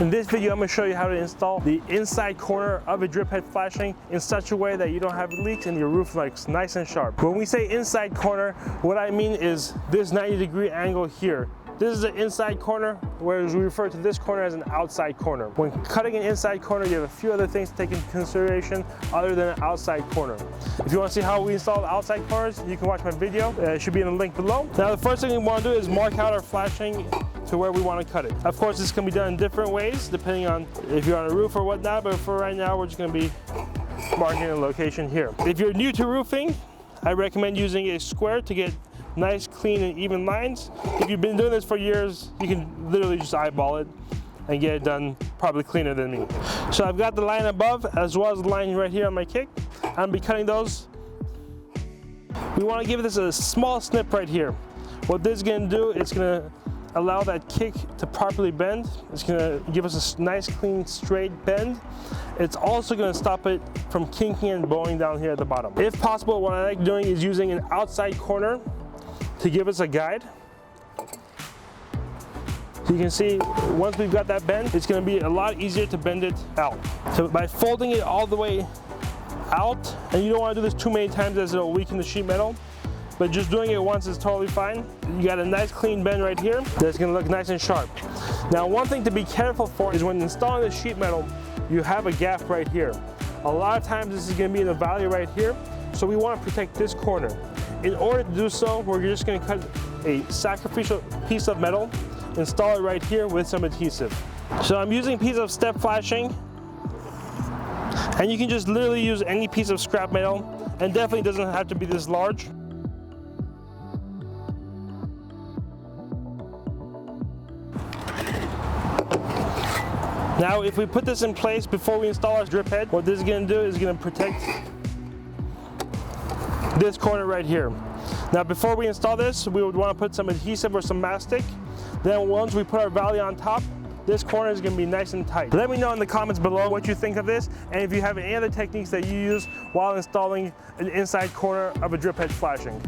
In this video, I'm going to show you how to install the inside corner of a drip head flashing in such a way that you don't have leaks and your roof looks nice and sharp. When we say inside corner, what I mean is this 90-degree angle here. This is the inside corner, whereas we refer to this corner as an outside corner. When cutting an inside corner, you have a few other things to take into consideration other than an outside corner. If you want to see how we install the outside corners, you can watch my video. It should be in the link below. Now, the first thing we want to do is mark out our flashing to where we want to cut it. Of course, this can be done in different ways, depending on if you're on a roof or whatnot, but for right now, we're just going to be marking a location here. If you're new to roofing, I recommend using a square to get nice, clean, and even lines. If you've been doing this for years, you can literally just eyeball it and get it done probably cleaner than me. So I've got the line above as well as the line right here on my kick. I'm gonna be cutting those. We want to give this a small snip right here. What this is gonna do, it's gonna allow that kick to properly bend. It's gonna give us a nice, clean, straight bend. It's also gonna stop it from kinking and bowing down here at the bottom. If possible, what I like doing is using an outside corner to give us a guide. So you can see once we've got that bend, it's going to be a lot easier to bend it out. So by folding it all the way out, and you don't want to do this too many times as it'll weaken the sheet metal, but just doing it once is totally fine. You got a nice clean bend right here that's going to look nice and sharp. Now, one thing to be careful for is when installing the sheet metal, you have a gap right here. A lot of times this is going to be in the valley right here, so we want to protect this corner. In order to do so, we're just going to cut a sacrificial piece of metal, install it right here with some adhesive. So I'm using a piece of step flashing, and you can just literally use any piece of scrap metal, and definitely doesn't have to be this large. Now, if we put this in place before we install our drip head, what this is going to do is going to protect this corner right here. Now, before we install this, we would want to put some adhesive or some mastic. Then once we put our valley on top, this corner is going to be nice and tight. Let me know in the comments below what you think of this, and if you have any other techniques that you use while installing an inside corner of a drip head flashing.